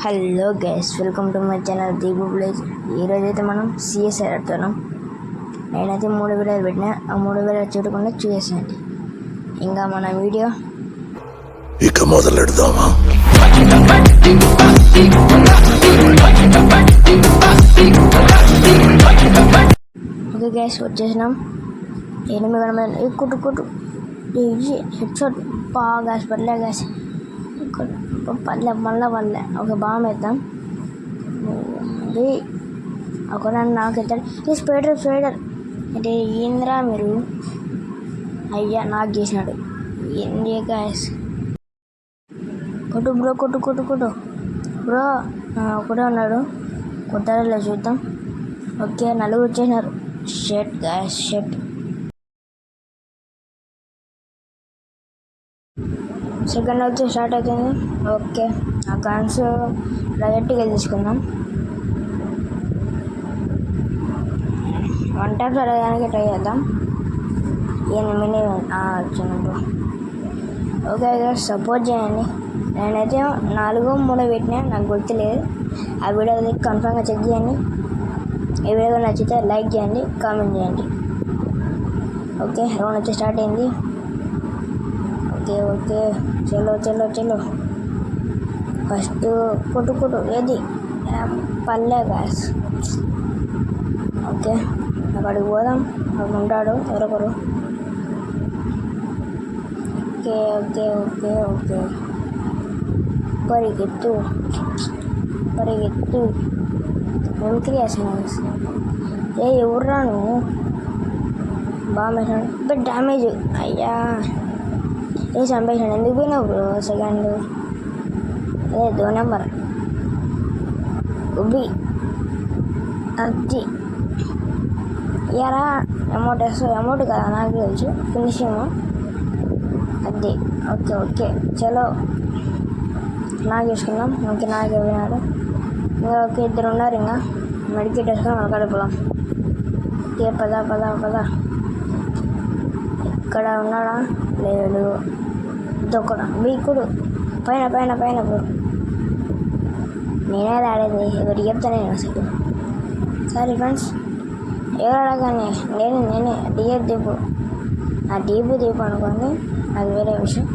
Hello guys, welcome to my channel Deepu village. ఈరోజైతే మనం CSR ఆడుతున్నాం. నేనైతే 3 వీడియోలు పెట్టినా, ఆ 3 వీడియోలు చూడకుండా చూసేసండి. ఇంకా మన వీడియో ఇక మొదలెడదామా? ఓకే గైస్, వచ్చేసినాం. ఎనిమిది గంటల కుట్టు హెడ్ షాట్ బాగా గ్యాస్ పడలే గ్యాస్ పడలే ఒక బాగా వేద్దాం. అది ఒక నాకు ఎత్తాడు. ఈ స్పైడర్ అంటే ఏంద్రా మీరు? అయ్యా నాకు చేసినాడు. ఏంది గ్యాస్? కొట్టు బ్రో, కొట్టు బ్రో. ఒకటే ఉన్నాడు, కొట్టారో చూద్దాం. ఓకే, 4 వచ్చేసినారు. షెట్ గ్యాస్, షెట్. సెకండ్ వచ్చి స్టార్ట్ అవుతుంది. ఓకే, ఆ గన్స్ డైరెక్ట్గా తీసుకుందాం. 1 టైప్ సరదానికి ట్రై చేద్దాం. 8 వచ్చినప్పుడు ఓకే సపోర్ట్ చేయండి. నేనైతే 4-3 పెట్టినా, నాకు గుర్తులేదు. ఆ వీడియో కన్ఫర్మ్గా చెక్ చేయండి. ఈ వీడియో నచ్చితే లైక్ చేయండి, కామెంట్ చేయండి. ఓకే, రౌండ్ వచ్చి స్టార్ట్ అయింది. ఓకే చలో ఫస్ట్ కొట్టు ఏది పల్లె గ్యాస్. ఓకే, అక్కడికి పోదాం. అక్కడ ఉంటాడు ఎవరొకరు. ఓకే పరిగెత్తు మిమిక్రీ చేసాను. ఎవర్రా నువ్వు? బాగా వేసాడు, బట్ డ్యామేజ్. అయ్యా చంపేసాడు. ఎందుకు పోయినావు బ్రో? సెకండ్ అదే 2 నెంబర్ ఉబ్బి అది ఇయరా అమౌంట్ కదా, నాకు తెలుసు. ఫినిషింగ్ అది. ఓకే చలో నాకు వేసుకుందాం. ఓకే, నాకు వెళ్ళినాడు. ఇంకా ఓకే, 2 ఉన్నారు. ఇంకా మెడికేట్ వేసుకొని మనకడిపోదాం. ఓకే, పద. ఇక్కడ ఉన్నాడా? లేడు. దొక్కడా బీకుడు పైన బ్రో. నేనే ఆడేది, ఎవరు చెప్తానే అసలు. సరే ఫ్రెండ్స్, ఎవరు అడగానే నేనే దీపు. ఆ దీపు అనుకోండి, అది వేరే విషయం.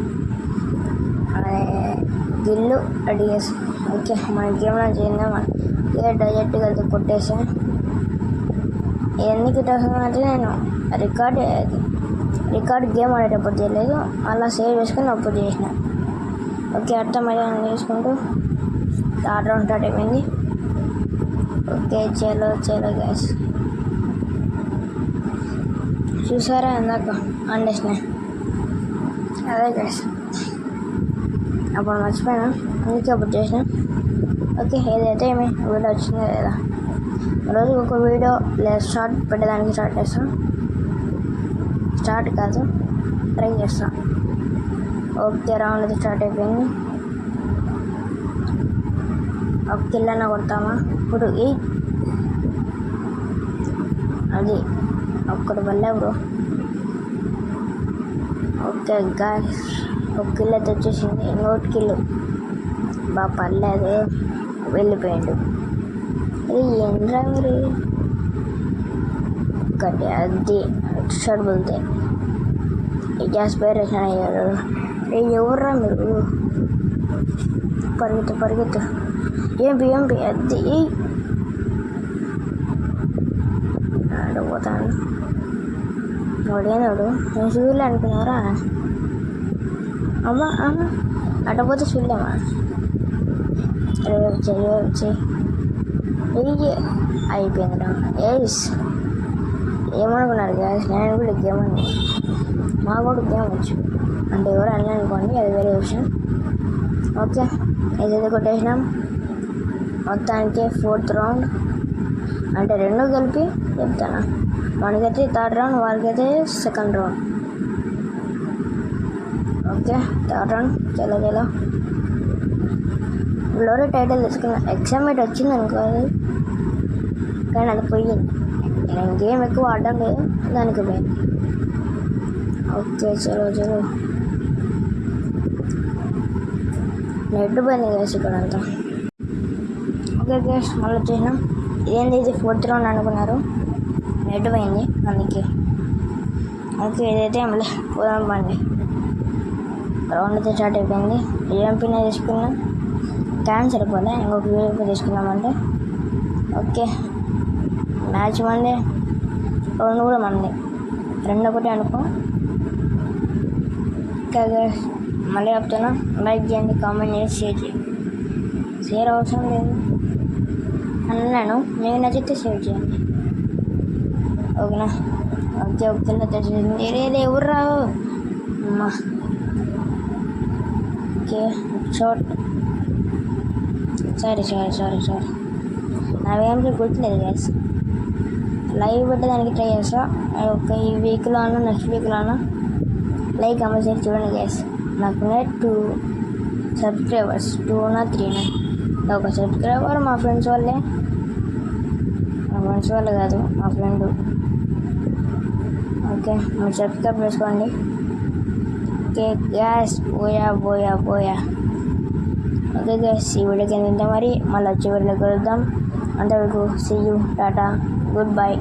గిల్లు డిఎస్. ఓకే, మన గేమ్లో చేద్దాం. డైరెక్ట్గా వెళ్తే కొట్టేసా. ఎందుకు అంటే నేను రికార్డ్ గేమ్ ఆడేటప్పుడు చేయలేదు, అలా సేవ్ చేసుకుని అప్పుడు చేసిన. ఓకే, అర్థమయ్యా చేసుకుంటూ థర్డ్ రౌండ్ స్టార్ట్ అయిపోయింది. ఓకే చలో గ్యాస్. చూసారా ఇందాక అండేసిన అదే గ్యాస్. అప్పుడు మర్చిపోయినా, అందుకే అప్పుడు చేసిన. ఓకే, ఏదైతే ఏమి వీడియో వచ్చిందో లేదా, రోజుకి ఒక వీడియో లేదా షార్ట్ పెట్టడానికి స్టార్ట్ చేస్తాం. స్టార్ట్ కాదు, ట్రై చేస్తాం. ఓకే, రౌండ్ అయితే స్టార్ట్ అయిపోయింది. ఒక కిల్లన్నా కొడతామా ఇప్పుడు? అది ఒక్కటి వల్ల బ్రో. ఓకే గాయ్స్, ఒక కిల్ అయితే వచ్చేసింది. ఇంకోటి కిల్లు బాగా పర్లేదు, వెళ్ళిపోయాడు. అది ఏంద్రా మీరు? ఒకటి అది షర్ట్ బుల్తే గ్యాస్ పేరేషన్ అయ్యాడు. ఎవర్రా మీరు? పరిగెత్తు ఏంపి అది ఆడిపోతాను. వాడేనాడు? నేను చూడలే అనుకున్నారా? అమ్మా అటపోతే చూడలేమా? వచ్చి అయిపోయిందిరా. ఏమనుకున్నారు గ్యాస్? నేను కూడా గేమ్ అని, మా కూడా గేమ్ వచ్చు అంటే ఎవరు అన్నీ అనుకోండి, అది వేరే విషయం. ఓకే, ఏదైతే కొట్టేసినాం. మొత్తానికి 4th రౌండ్ అంటే 2 కలిపి చెప్తాను. మనకైతే 3rd రౌండ్, వాళ్ళకైతే 2nd round. Okay, 3rd round చలో. లోరే టైటిల్ తీసుకున్నా. ఎగ్జామేట్ వచ్చింది అనుకోవాలి, కానీ అది పోయింది. నేను గేమ్ ఎక్కువ ఆడడం లేదు, దానికి పోయింది. ఓకే చలో నెట్ పోయింది వేసి ఇక్కడ అంతా. ఓకే గైస్ మళ్ళీ వచ్చేసినాం. ఇదేంటి ఇది 4th రౌండ్ అనుకున్నారు, నెట్ పోయింది అందుకే. ఓకే ఏదైతే మళ్ళీ పోదాం పండి. రౌండ్ అయితే స్టార్ట్ అయిపోయింది. యూఎంపీనే తీసుకున్నాం, క్యాన్సర్ అయిపోలే, ఇంకొక యూఎంపీ తీసుకున్నామంటే. ఓకే మ్యాచ్ మంది, రౌండ్ కూడా మంది, 2 ఒకటే అనుకో. ఓకే గైస్ మళ్ళీ చెప్తున్నా, లైక్ చేయండి, కామెంట్ చేసి షేర్ చేయండి. షేర్ అవసరం లేదు అన్నాను, మీకు నచ్చితే షేర్ చేయండి ఓకేనా. ఓకే ఓకేలా తెలిసింది. ఎవరు రావు అమ్మా. ఓకే షార్ట్, సారీ నావేం గుర్తులేదు గ్యాస్. లైవ్ పెట్టడానికి ట్రై చేస్తా. ఒక ఈ వీక్లో అన్నా నెక్స్ట్ వీక్లో అన్నా లైక్ కంపల్సరీ చూడండి గ్యాస్. నాకు 2 సబ్స్క్రైబర్స్, 2 3 ఒక సబ్స్క్రైబర్ మా ఫ్రెండ్స్ వాళ్ళే, మా ఫ్రెండ్స్ వాళ్ళు కాదు మా ఫ్రెండ్. ఓకే మీరు సబ్స్క్రైబ్ చేసుకోండి. ఓకే గ్యాస్ పోయా. ఓకే గ్యాస్ ఈ వీడియోకి ఏంటంటే మరి మళ్ళీ వచ్చే వీడియోలో కలుద్దాం. అంతవరకు సీ యూ, టాటా, గుడ్ బై.